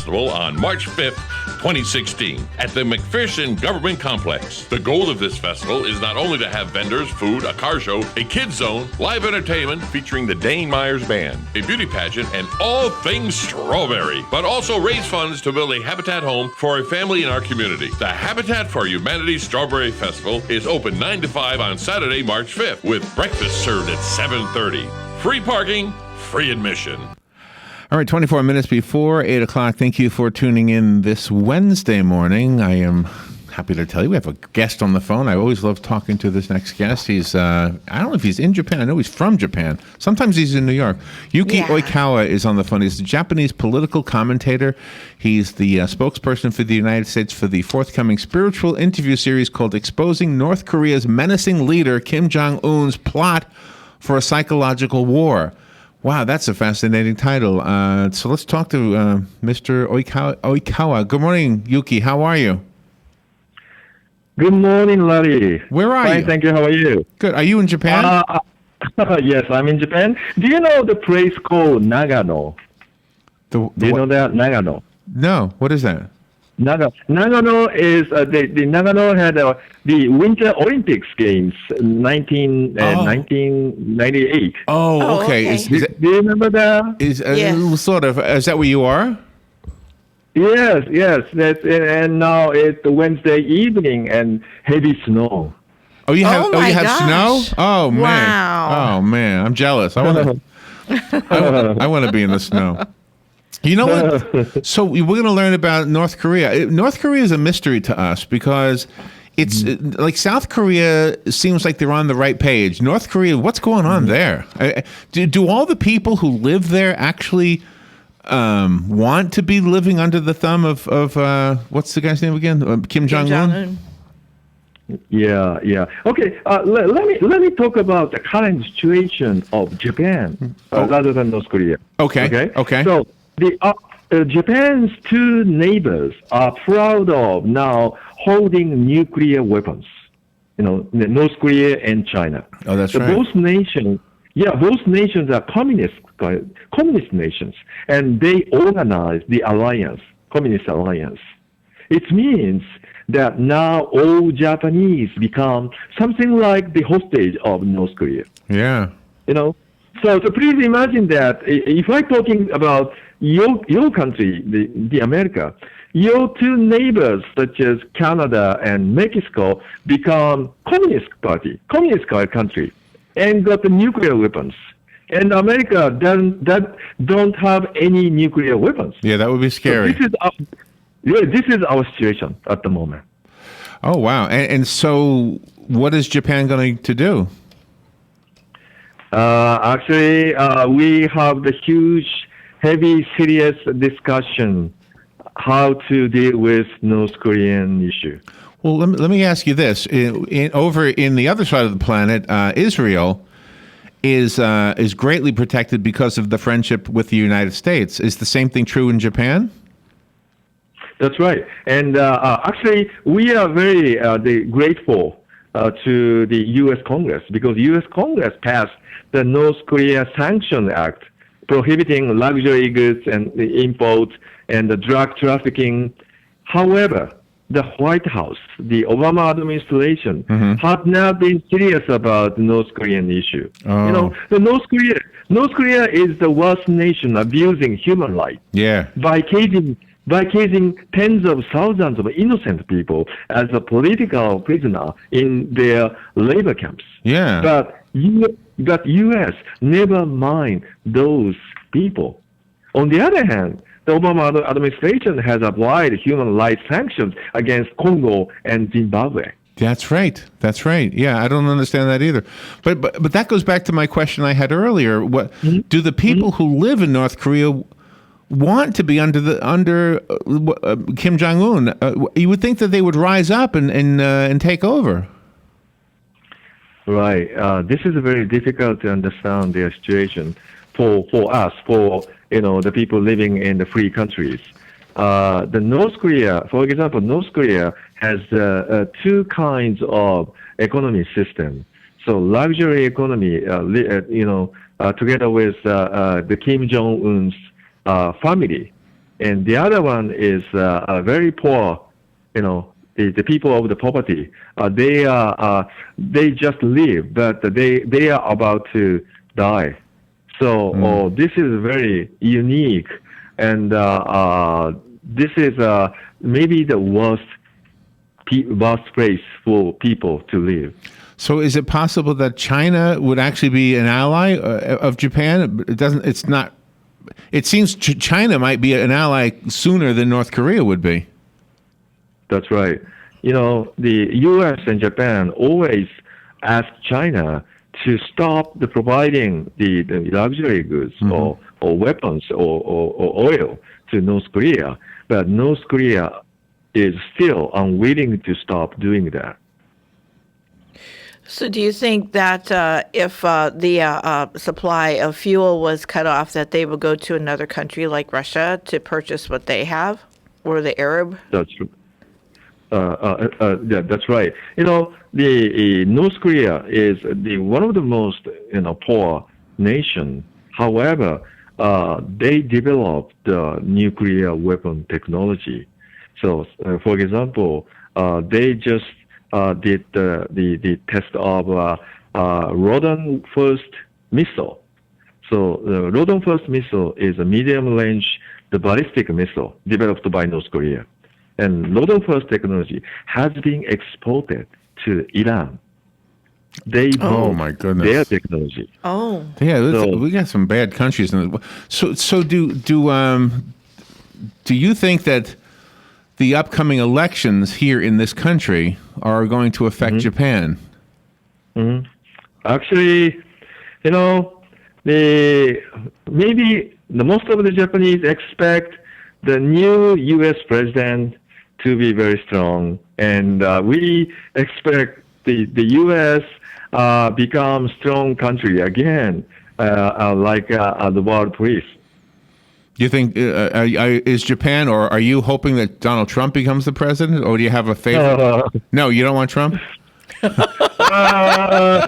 Festival on March 5th, 2016, at the McPherson Government Complex. The goal of this festival is not only to have vendors, food, a car show, a kids zone, live entertainment featuring the Dane Myers Band, a beauty pageant, and all things strawberry, but also raise funds to build a habitat home for a family in our community. The Habitat for Humanity Strawberry Festival is open 9 to 5 on Saturday, March 5th, with breakfast served at 7:30. Free parking, free admission. All right, 24 minutes before 8 o'clock. Thank you for tuning in this Wednesday morning. I am happy to tell you we have a guest on the phone. I always love talking to this next guest. He's, I don't know if he's in Japan. I know he's from Japan. Sometimes he's in New York. Yuki Oikawa is on the phone. He's a Japanese political commentator. He's the spokesperson for the United States for the forthcoming spiritual interview series called Exposing North Korea's Menacing Leader Kim Jong-un's Plot for a Psychological War. Wow, that's a fascinating title. So let's talk to Mr. Oikawa. Good morning, Yuki. How are you? Good morning, Larry. Where are Fine, you? thank you. How are you? Good. Are you in Japan? Yes, I'm in Japan. Do you know the place called Nagano? Do you know that? Nagano. No. What is that? Nagano is the Nagano had the Winter Olympics Games 1998. Oh, okay. okay. Is Do you remember that? Yes. Sort of. Is that where you are? Yes. And now it's Wednesday evening and heavy snow. Oh, you have. Oh, my you have gosh. snow. Oh man. Wow. Oh man. I'm jealous. I want to. I want to be in the snow. You know what? So we're going to learn about North Korea. North Korea is a mystery to us because it's like South Korea seems like they're on the right page. North Korea, what's going on there? Do all the people who live there actually want to be living under the thumb of what's the guy's name again? Kim Jong-un? Yeah. Okay. Let me talk about the current situation of Japan rather than North Korea. Okay. So Japan's two neighbors are proud of now holding nuclear weapons. You know, North Korea and China. Oh, that's So right. both nations are communist nations, and they organize the communist alliance. It means that now all Japanese become something like the hostage of North Korea. Yeah. You know, so please imagine that if I'm talking about your country, the America, your two neighbors such as Canada and Mexico become communist country, and got the nuclear weapons, and America don't have any nuclear weapons. Yeah, that would be scary. So this is our situation at the moment. Oh wow. And so what is Japan going to do? Actually, we have the huge, heavy, serious discussion how to deal with North Korean issue. Well, let me ask you this: over in the other side of the planet, Israel is greatly protected because of the friendship with the United States. Is the same thing true in Japan? That's right. And actually, we are very grateful to the U.S. Congress because U.S. Congress passed the North Korea Sanction Act prohibiting luxury goods and the import and the drug trafficking. However, the White House, the Obama administration, have not been serious about the North Korean issue. Oh. You know, the North Korea is the worst nation abusing human rights Yeah. by casing tens of thousands of innocent people as a political prisoner in their labor camps. Yeah. But U.S. never mind those people. On the other hand, the Obama administration has applied human rights sanctions against Congo and Zimbabwe. That's right. Yeah, I don't understand that either. But that goes back to my question I had earlier. What do the people who live in North Korea want to be under Kim Jong-un? You would think that they would rise up and take over. Right. This is very difficult to understand their situation for us, for the people living in the free countries. The North Korea, for example, North Korea has two kinds of economy system. So luxury economy, together with the Kim Jong-un's family, and the other one is very poor. The people of the poverty. They just live, but they are about to die. So this is very unique, and this is maybe the worst place for people to live. So is it possible that China would actually be an ally of Japan? It doesn't. It's not. It seems China might be an ally sooner than North Korea would be. That's right. The U.S. and Japan always ask China to stop the providing the luxury goods or weapons or oil to North Korea, but North Korea is still unwilling to stop doing that. So do you think that if the supply of fuel was cut off, that they would go to another country like Russia to purchase what they have, or the Arab? That's true. Yeah, that's right. The North Korea is one of the most poor nation. However, they developed nuclear weapon technology. So, for example, they just did the test of Rodon First missile. So, the Rodon First missile is a medium-range ballistic missile developed by North Korea. And Rodon First technology has been exported to Iran. They bought my goodness. their technology. Oh, Yeah, we got some bad countries. So do you think that the upcoming elections here in this country are going to affect Japan? Actually, maybe the most of the Japanese expect the new U.S. president to be very strong, and we expect the U.S. Become strong country again, like the world police. Do you think is Japan, or are you hoping that Donald Trump becomes the president, or do you have a favorite? No, you don't want Trump. Well,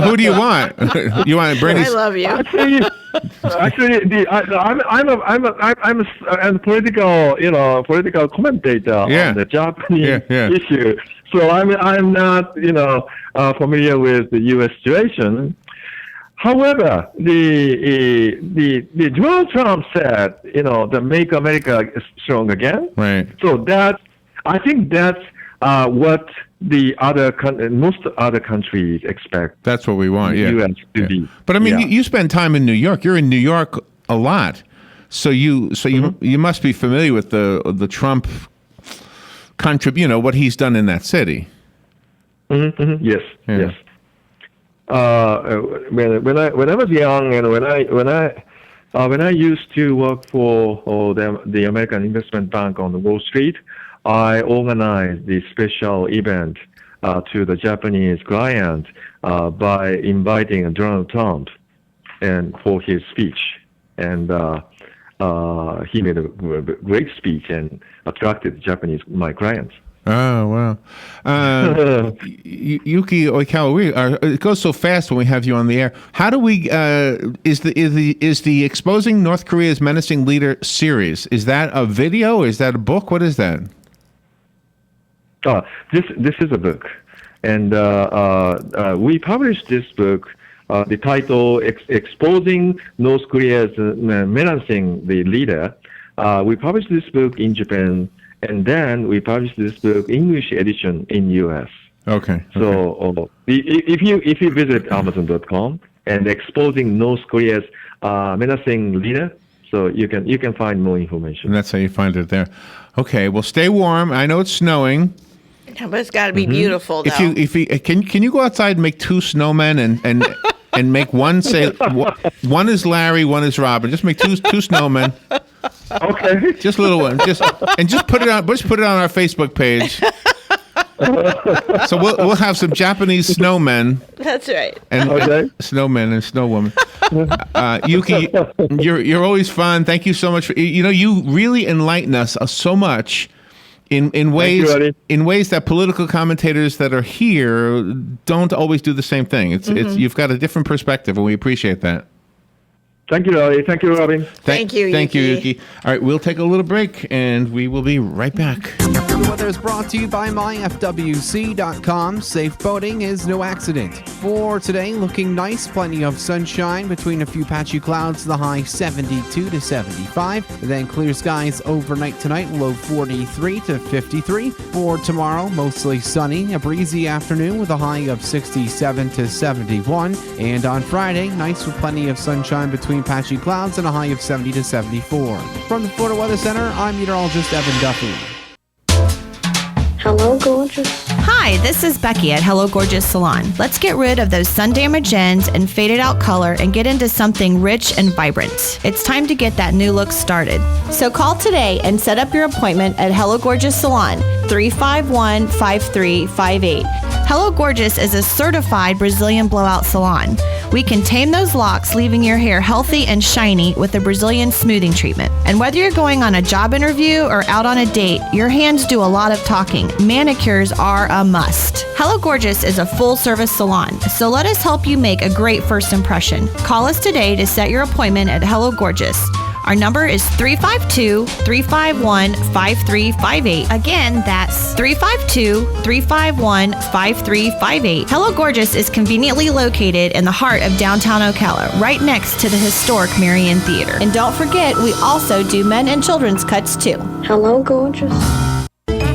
who do you want? You want Bernie? I love you. Actually, I'm a political commentator on the Japanese issue. So I'm not familiar with the U.S. situation. However, the Donald Trump said the Make America Strong Again. Right. So I think that's what most other countries expect. That's what we want. Yeah. U.S. to be. But I mean, you spend time in New York. You're in New York a lot, so you must be familiar with the Trump what he's done in that city. Yes. Yeah. Yes. When I was young, and when I used to work for the American Investment Bank on Wall Street, I organized the special event to the Japanese client by inviting Donald Trump and for his speech, and he made a great speech and attracted my clients. Oh wow, Yuki Oikawa, it goes so fast when we have you on the air. How do we? Is the Exposing North Korea's Menacing Leader series? Is that a video? Is that a book? What is that? This is a book, and we published this book. The title "Exposing North Korea's Menacing the Leader." We published this book in Japan. And then we published this book, English edition, in U.S. Okay. So if you visit Amazon.com and Exposing North Korea's Menacing Leader, so you can find more information. And that's how you find it there. Okay. Well, stay warm. I know it's snowing. Yeah, but it's got to be beautiful, though. Can you go outside and make two snowmen and make one say one is Larry, one is Robin. Just make two snowmen. Okay. Just a little one. Just put it on. Just put it on our Facebook page. So we'll have some Japanese snowmen. That's right. And snowmen and snowwomen. Yuki, you're always fun. Thank you so much for you really enlighten us so much in ways that political commentators that are here don't always do the same thing. It's you've got a different perspective, and we appreciate that. Thank you, Larry. Thank you, Robin. Thank you, Thank you, Yuki. Yuki. All right, we'll take a little break, and we will be right back. The weather is brought to you by myfwc.com. Safe boating is no accident. For today, looking nice, plenty of sunshine between a few patchy clouds, the high 72 to 75. Then clear skies overnight tonight, low 43 to 53. For tomorrow, mostly sunny, a breezy afternoon with a high of 67 to 71. And on Friday, nice with plenty of sunshine between patchy clouds and a high of 70 to 74. From the Florida Weather Center, I'm meteorologist Evan Duffy. Hello, gorgeous. Hi, this is Becky at Hello Gorgeous Salon. Let's get rid of those sun-damaged ends and faded out color and get into something rich and vibrant. It's time to get that new look started. So call today and set up your appointment at Hello Gorgeous Salon, 351-5358. Hello Gorgeous is a certified Brazilian blowout salon. We can tame those locks, leaving your hair healthy and shiny with a Brazilian smoothing treatment. And whether you're going on a job interview or out on a date, your hands do a lot of talking. Manicures are a must. Hello Gorgeous is a full-service salon, so let us help you make a great first impression. Call us today to set your appointment at Hello Gorgeous. Our number is 352-351-5358. Again, that's 352-351-5358. Hello Gorgeous is conveniently located in the heart of downtown Ocala, right next to the historic Marion Theater. And don't forget, we also do men and children's cuts too. Hello, gorgeous.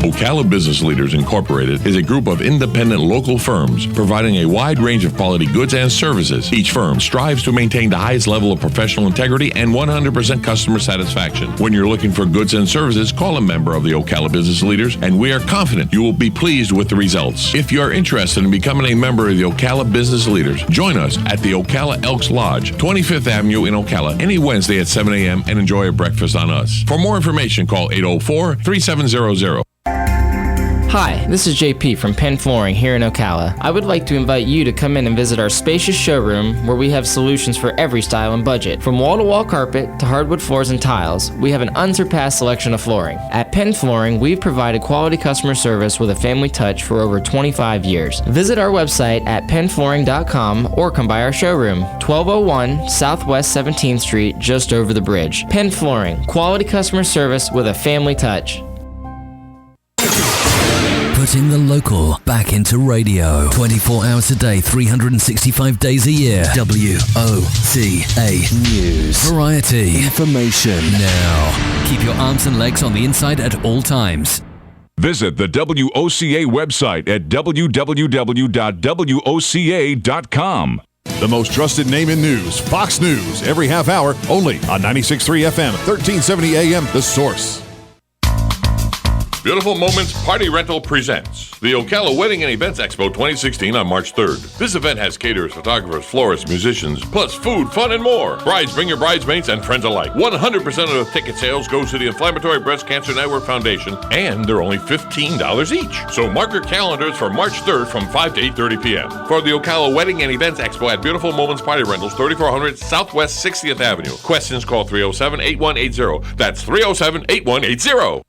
Ocala Business Leaders Incorporated is a group of independent local firms providing a wide range of quality goods and services. Each firm strives to maintain the highest level of professional integrity and 100% customer satisfaction. When you're looking for goods and services, call a member of the Ocala Business Leaders, and we are confident you will be pleased with the results. If you are interested in becoming a member of the Ocala Business Leaders, join us at the Ocala Elks Lodge, 25th Avenue in Ocala, any Wednesday at 7 a.m. and enjoy a breakfast on us. For more information, call 804-3700. Hi, this is JP from Penn Flooring here in Ocala. I would like to invite you to come in and visit our spacious showroom where we have solutions for every style and budget. From wall-to-wall carpet to hardwood floors and tiles, we have an unsurpassed selection of flooring. At Penn Flooring, we've provided quality customer service with a family touch for over 25 years. Visit our website at pennflooring.com or come by our showroom, 1201 Southwest 17th Street, just over the bridge. Penn Flooring, quality customer service with a family touch. Putting the local back into radio. 24 hours a day, 365 days a year. WOCA News. Variety. Information. Now. Keep your arms and legs on the inside at all times. Visit the WOCA website at www.woca.com. The most trusted name in news, Fox News, every half hour, only on 96.3 FM, 1370 AM, The Source. Beautiful Moments Party Rental presents the Ocala Wedding and Events Expo 2016 on March 3rd. This event has caterers, photographers, florists, musicians, plus food, fun, and more. Brides, bring your bridesmaids and friends alike. 100% of the ticket sales goes to the Inflammatory Breast Cancer Network Foundation, and they're only $15 each. So mark your calendars for March 3rd from 5 to 8:30 p.m. For the Ocala Wedding and Events Expo at Beautiful Moments Party Rentals, 3400 Southwest 60th Avenue. Questions, call 307-8180. That's 307-8180.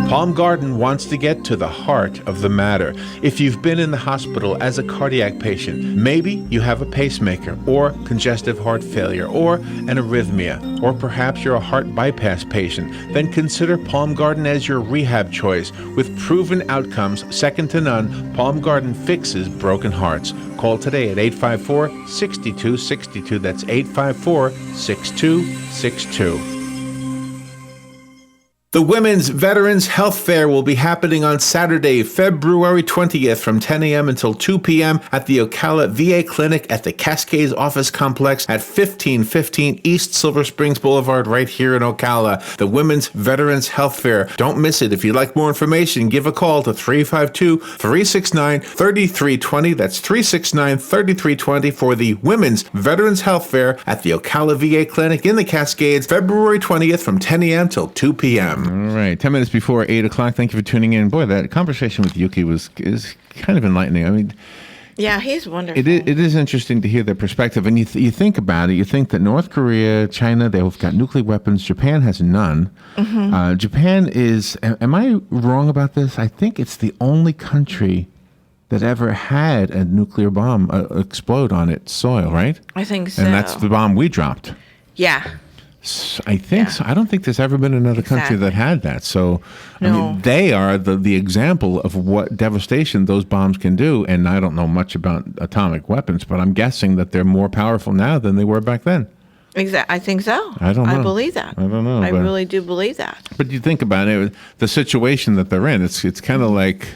Palm Garden wants to get to the heart of the matter. If you've been in the hospital as a cardiac patient, maybe you have a pacemaker or congestive heart failure or an arrhythmia, or perhaps you're a heart bypass patient, then consider Palm Garden as your rehab choice. With proven outcomes second to none, Palm Garden fixes broken hearts. Call today at 854-6262. That's 854-6262. The Women's Veterans Health Fair will be happening on Saturday, February 20th from 10 a.m. until 2 p.m. at the Ocala VA Clinic at the Cascades Office Complex at 1515 East Silver Springs Boulevard right here in Ocala. The Women's Veterans Health Fair. Don't miss it. If you'd like more information, give a call to 352-369-3320. That's 369-3320 for the Women's Veterans Health Fair at the Ocala VA Clinic in the Cascades, February 20th from 10 a.m. till 2 p.m. All right, 10 minutes before 8 o'clock. Thank you for tuning in. Boy, that conversation with Yuki is kind of enlightening. I mean, yeah, he's wonderful. It is interesting to hear their perspective. And you think about it, you think that North Korea, China, they've got nuclear weapons. Japan has none. Japan is, am I wrong about this? I think it's the only country that ever had a nuclear bomb explode on its soil, right? I think so. And that's the bomb we dropped. Yeah. I think so. I don't think there's ever been another country that had that. So, I mean, they are the example of what devastation those bombs can do. And I don't know much about atomic weapons, but I'm guessing that they're more powerful now than they were back then. Exactly. I think so. I don't know. I believe that. I don't know. I really do believe that. But you think about it, the situation that they're in, it's kind of like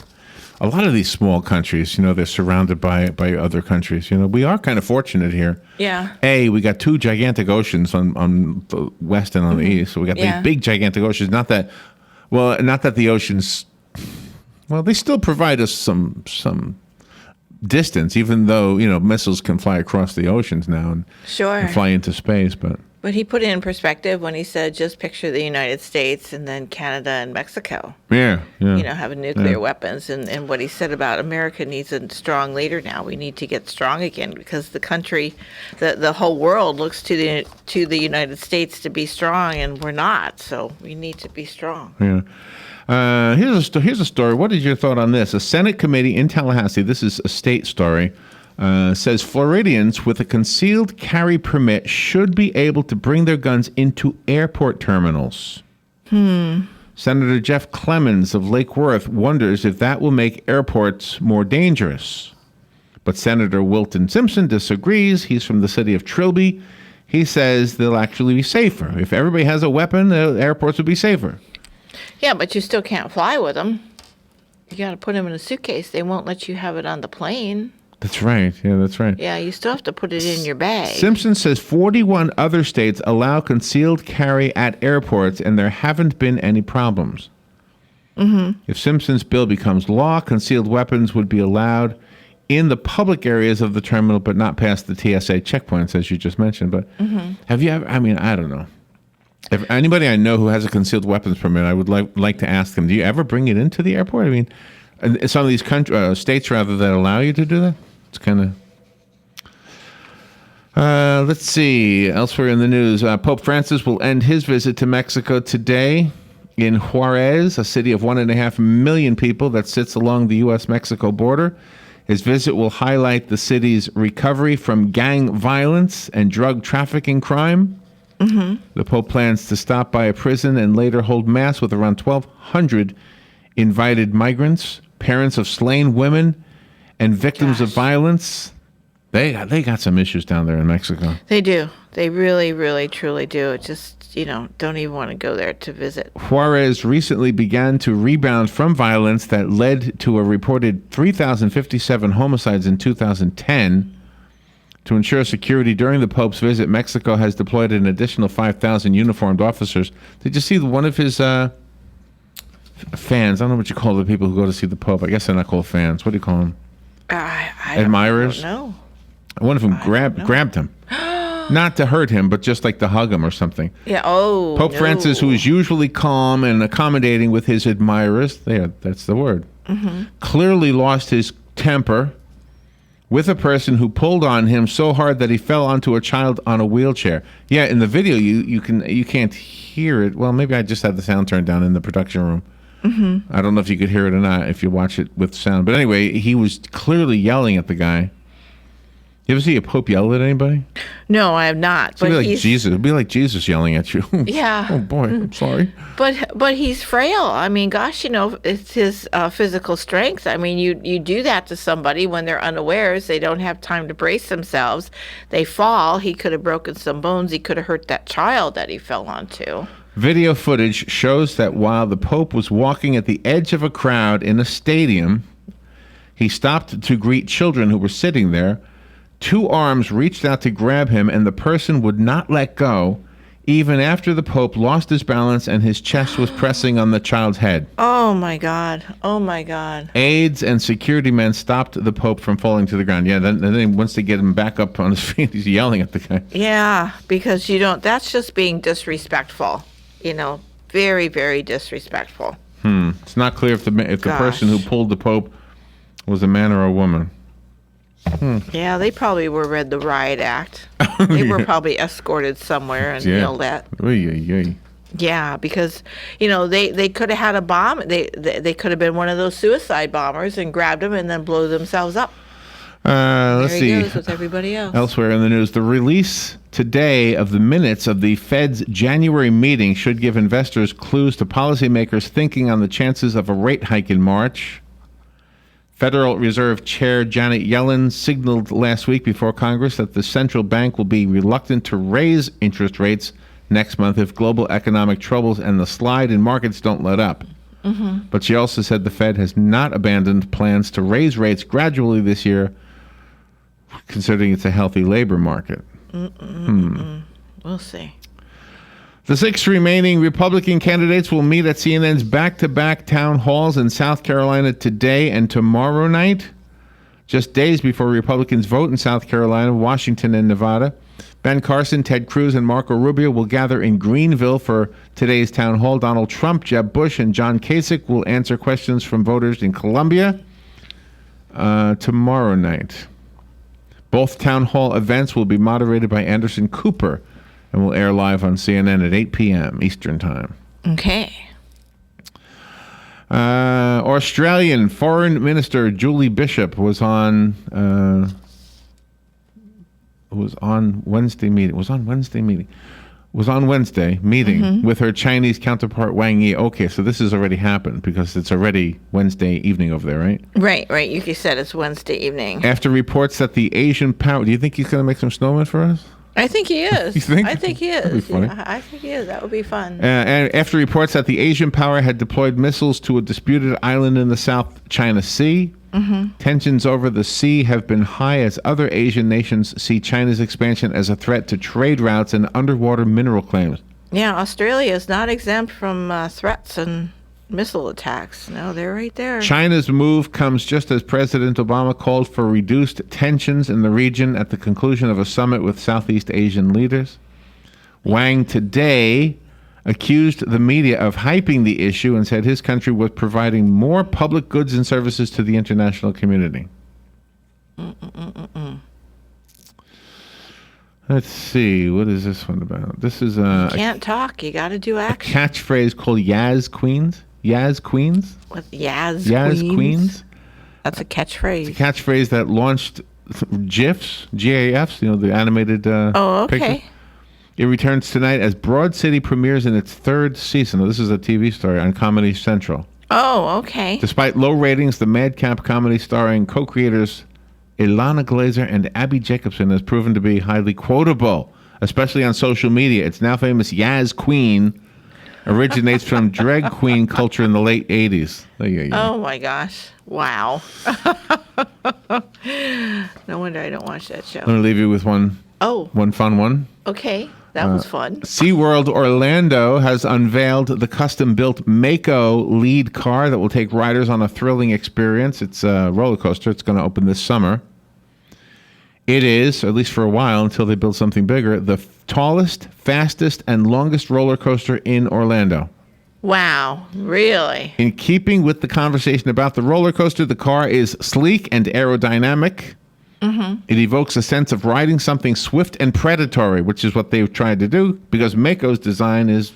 a lot of these small countries, they're surrounded by other countries. We are kind of fortunate here. Yeah. We got two gigantic oceans on the west and on the east. So we got these big gigantic oceans. Not that the oceans, they still provide us some distance, even though, missiles can fly across the oceans now and fly into space. But he put it in perspective when he said, just picture the United States and then Canada and Mexico. Yeah. Having nuclear weapons. And what he said about America needs a strong leader now. We need to get strong again because the country, the whole world looks to the United States to be strong, and we're not. So we need to be strong. Yeah. Here's a story. What is your thought on this? A Senate committee in Tallahassee, this is a state story, says Floridians with a concealed carry permit should be able to bring their guns into airport terminals. Senator Jeff Clemens of Lake Worth wonders if that will make airports more dangerous. But Senator Wilton Simpson disagrees. He's from the city of Trilby. He says they'll actually be safer. If everybody has a weapon, the airports will be safer. Yeah, but you still can't fly with them. You got to put them in a suitcase. They won't let you have it on the plane. That's right. Yeah, that's right. Yeah, you still have to put it in your bag. Simpson says 41 other states allow concealed carry at airports, and there haven't been any problems. If Simpson's bill becomes law, concealed weapons would be allowed in the public areas of the terminal, but not past the TSA checkpoints, as you just mentioned. But have you ever, I don't know. If anybody I know who has a concealed weapons permit, I would like to ask them, do you ever bring it into the airport? Some of these states, rather, that allow you to do that? It's kind of... let's see. Elsewhere in the news, Pope Francis will end his visit to Mexico today in Juarez, a city of 1.5 million people that sits along the U.S.-Mexico border. His visit will highlight the city's recovery from gang violence and drug trafficking crime. The Pope plans to stop by a prison and later hold Mass with around 1,200 invited migrants, parents of slain women, and victims of violence. They got some issues down there in Mexico. They do. They really, really, truly do. It just, don't even want to go there to visit. Juarez recently began to rebound from violence that led to a reported 3,057 homicides in 2010. To ensure security during the Pope's visit, Mexico has deployed an additional 5,000 uniformed officers. Did you see one of his fans? I don't know what you call the people who go to see the Pope. I guess they're not called fans. What do you call them? Admirers? I don't know. One of them grabbed him. Not to hurt him, but just like to hug him or something. Yeah, Pope Francis, who is usually calm and accommodating with his admirers, that's the word, clearly lost his temper with a person who pulled on him so hard that he fell onto a child on a wheelchair. Yeah, in the video, you can't hear it. Well, maybe I just had the sound turned down in the production room. I don't know if you could hear it or not if you watch it with sound. But anyway, he was clearly yelling at the guy. You ever see a Pope yell at anybody? No, I have not. It'd be like Jesus. It'd be like Jesus yelling at you. Yeah. Oh boy, I'm sorry. But he's frail. Gosh, it's his physical strength. You do that to somebody when they're unawares. They don't have time to brace themselves. They fall. He could have broken some bones. He could have hurt that child that he fell onto. Video footage shows that while the Pope was walking at the edge of a crowd in a stadium, he stopped to greet children who were sitting there. Two arms reached out to grab him, and the person would not let go, even after the Pope lost his balance and his chest was pressing on the child's head. Oh, my God. Oh, my God. Aides and security men stopped the Pope from falling to the ground. Yeah, then once they get him back up on his feet, he's yelling at the guy. Yeah, because that's just being disrespectful. Very, very disrespectful. It's not clear if the person who pulled the Pope was a man or a woman. Yeah, they probably read the riot act. They were probably escorted somewhere and yelled at. Yeah, because they could have had a bomb. They could have been one of those suicide bombers and grabbed them and then blow themselves up. Let's see. There he goes with everybody else. Elsewhere in the news, the release today of the minutes of the Fed's January meeting should give investors clues to policymakers thinking on the chances of a rate hike in March. Federal Reserve Chair Janet Yellen signaled last week before Congress that the central bank will be reluctant to raise interest rates next month if global economic troubles and the slide in markets don't let up. But she also said the Fed has not abandoned plans to raise rates gradually this year, considering it's a healthy labor market. We'll see. The 6 remaining Republican candidates will meet at CNN's back-to-back town halls in South Carolina today and tomorrow night, just days before Republicans vote in South Carolina, Washington, and Nevada. Ben Carson, Ted Cruz, and Marco Rubio will gather in Greenville for today's town hall. Donald Trump, Jeb Bush, and John Kasich will answer questions from voters in Columbia tomorrow night. Both town hall events will be moderated by Anderson Cooper and will air live on CNN at 8 p.m. Eastern Time. Okay. Australian Foreign Minister Julie Bishop was on Wednesday meeting with her Chinese counterpart Wang Yi. Okay, so this has already happened because it's already Wednesday evening over there, right? Right. You said it's Wednesday evening. After reports that the Asian power... Do you think he's going to make some snowmen for us? I think he is. You think? I think he is. That'd be funny. Yeah, I think he is. That would be fun. And after reports that the Asian power had deployed missiles to a disputed island in the South China Sea, tensions over the sea have been high as other Asian nations see China's expansion as a threat to trade routes and underwater mineral claims. Yeah, Australia is not exempt from threats and missile attacks. No, they're right there. China's move comes just as President Obama called for reduced tensions in the region at the conclusion of a summit with Southeast Asian leaders. Wang today accused the media of hyping the issue and said his country was providing more public goods and services to the international community. Let's see, what is this one about? This is you can't talk. You got to do action. Catchphrase called Yaz Queens. Yaz Queens? What, Yaz Queens? That's a catchphrase. It's a catchphrase that launched GIFs, GAFs, the animated picture. It returns tonight as Broad City premieres in its 3rd season. This is a TV story on Comedy Central. Oh, okay. Despite low ratings, the madcap comedy starring co-creators Ilana Glazer and Abby Jacobson has proven to be highly quotable, especially on social media. Its now famous Yaz Queen originates from drag queen culture in the late 80s. Oh, my gosh. Wow. No wonder I don't watch that show. Let me leave you with one fun one. Okay. That was fun. SeaWorld Orlando has unveiled the custom-built Mako lead car that will take riders on a thrilling experience. It's a roller coaster. It's going to open this summer. It is, at least for a while, until they build something bigger, the tallest, fastest, and longest roller coaster in Orlando. Wow, really? In keeping with the conversation about the roller coaster, the car is sleek and aerodynamic. It evokes a sense of riding something swift and predatory, which is what they've tried to do, because Mako's design is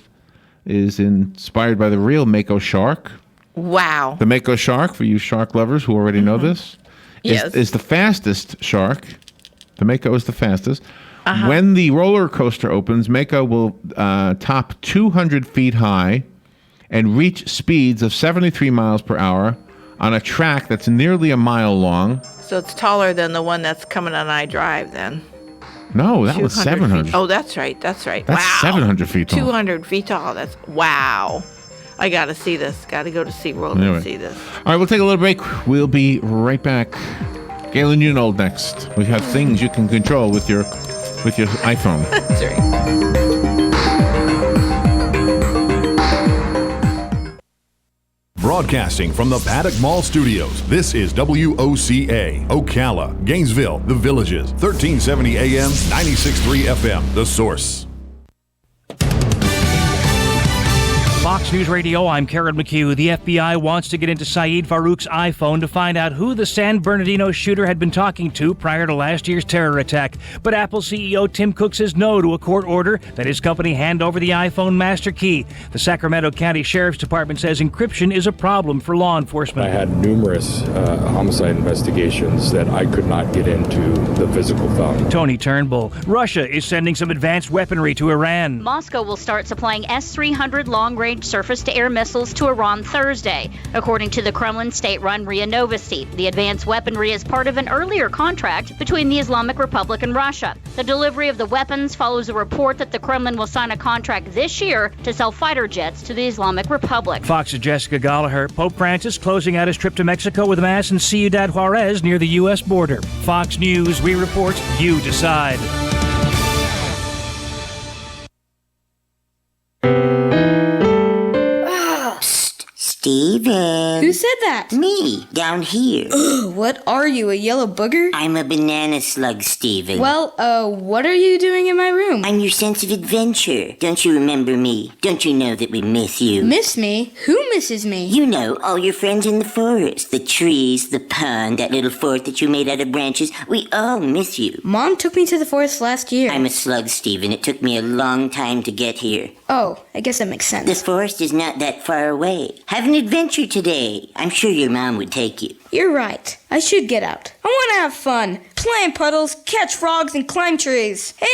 inspired by the real Mako shark. Wow. The Mako shark, for you shark lovers who already know this, is the fastest shark. The Mako is the fastest. When the roller coaster opens, Mako will top 200 feet high and reach speeds of 73 miles per hour on a track that's nearly a mile long. So it's taller than the one that's coming on iDrive then. No, that was 700. Feet. Oh, that's right. That's wow. 700 feet tall. 200 feet tall. That's wow. I got to see this. Got to go to SeaWorld and see this. All right, we'll take a little break. We'll be right back. Galen Hunold next. We have things you can control with your iPhone. That's right. Broadcasting from the Paddock Mall Studios, this is WOCA, Ocala, Gainesville, The Villages, 1370 AM, 96.3 FM, The Source. Fox News Radio, I'm Karen McHugh. The FBI wants to get into Saeed Farouk's iPhone to find out who the San Bernardino shooter had been talking to prior to last year's terror attack. But Apple CEO Tim Cook says no to a court order that his company hand over the iPhone master key. The Sacramento County Sheriff's Department says encryption is a problem for law enforcement. I had numerous homicide investigations that I could not get into the physical phone. Tony Turnbull. Russia is sending some advanced weaponry to Iran. Moscow will start supplying S-300 long-range surface-to-air missiles to Iran Thursday, according to the Kremlin state-run RIA Novosti. The advanced weaponry is part of an earlier contract between the Islamic Republic and Russia. The delivery of the weapons follows a report that the Kremlin will sign a contract this year to sell fighter jets to the Islamic Republic. Fox's Jessica Gallagher. Pope Francis closing out his trip to Mexico with Mass in Ciudad Juarez near the U.S. border. Fox News, we report, you decide. Steven. Who said that? Me, down here. Ugh, what are you, a yellow booger? I'm a banana slug, Steven. Well, what are you doing in my room? I'm your sense of adventure. Don't you remember me? Don't you know that we miss you? Miss me? Who misses me? You know, all your friends in the forest. The trees, the pond, that little fort that you made out of branches. We all miss you. Mom took me to the forest last year. I'm a slug, Steven. It took me a long time to get here. Oh, I guess that makes sense. This forest is not that far away. Have an adventure today. I'm sure your mom would take you. You're right. I should get out. I want to have fun. Play in puddles, catch frogs, and climb trees. Hey,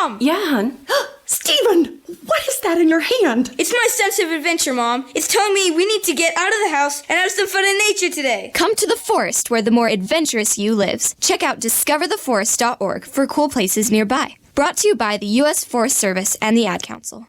Mom! Yeah, hon? Steven, what is that in your hand? It's my sense of adventure, Mom. It's telling me we need to get out of the house and have some fun in nature today. Come to the forest where the more adventurous you lives. Check out discovertheforest.org for cool places nearby. Brought to you by the U.S. Forest Service and the Ad Council.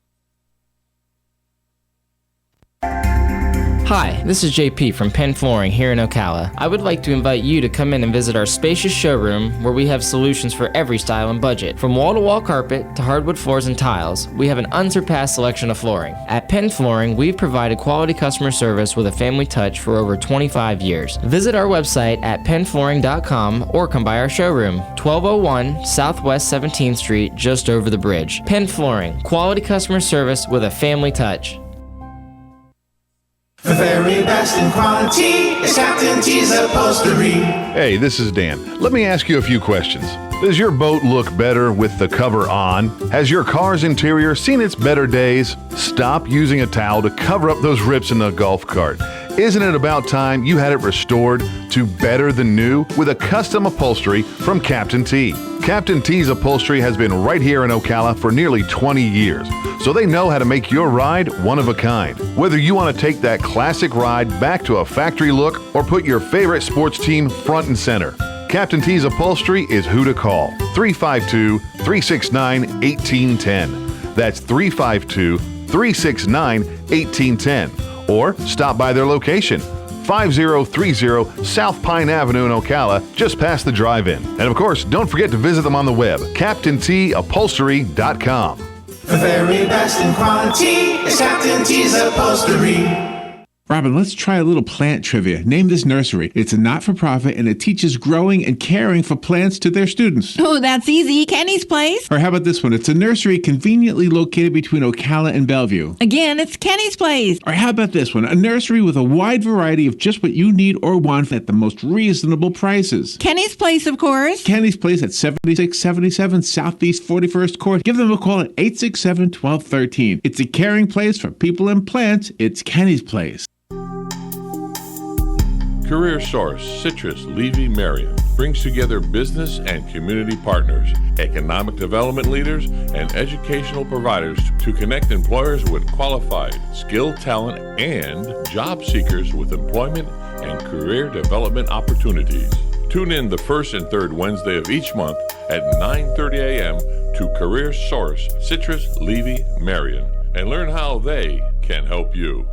Hi, this is JP from Penn Flooring here in Ocala. I would like to invite you to come in and visit our spacious showroom where we have solutions for every style and budget. From wall-to-wall carpet to hardwood floors and tiles, we have an unsurpassed selection of flooring. At Penn Flooring, we've provided quality customer service with a family touch for over 25 years. Visit our website at pennflooring.com or come by our showroom, 1201 Southwest 17th Street, just over the bridge. Penn Flooring, quality customer service with a family touch. The very best in quality is Captain T's Upholstery. Hey, this is Dan. Let me ask you a few questions. Does your boat look better with the cover on? Has your car's interior seen its better days? Stop using a towel to cover up those rips in the golf cart. Isn't it about time you had it restored to better than new with a custom upholstery from Captain T? Captain T's Upholstery has been right here in Ocala for nearly 20 years, so they know how to make your ride one of a kind. Whether you want to take that classic ride back to a factory look or put your favorite sports team front and center, Captain T's Upholstery is who to call. 352-369-1810. That's 352-369-1810. Or stop by their location, 5030 South Pine Avenue in Ocala, just past the drive-in. And of course, don't forget to visit them on the web, CaptainTUpholstery.com. The very best in quality is Captain T's Upholstery. Robin, let's try a little plant trivia. Name this nursery. It's a not-for-profit and it teaches growing and caring for plants to their students. Oh, that's easy. Kenny's Place. Or how about this one? It's a nursery conveniently located between Ocala and Bellevue. Again, it's Kenny's Place. Or how about this one? A nursery with a wide variety of just what you need or want at the most reasonable prices. Kenny's Place, of course. Kenny's Place at 7677 Southeast 41st Court. Give them a call at 867-1213. It's a caring place for people and plants. It's Kenny's Place. Career Source Citrus Levy Marion brings together business and community partners, economic development leaders, and educational providers to connect employers with qualified, skilled talent and job seekers with employment and career development opportunities. Tune in the first and third Wednesday of each month at 9:30 a.m. to Career Source Citrus Levy Marion and learn how they can help you.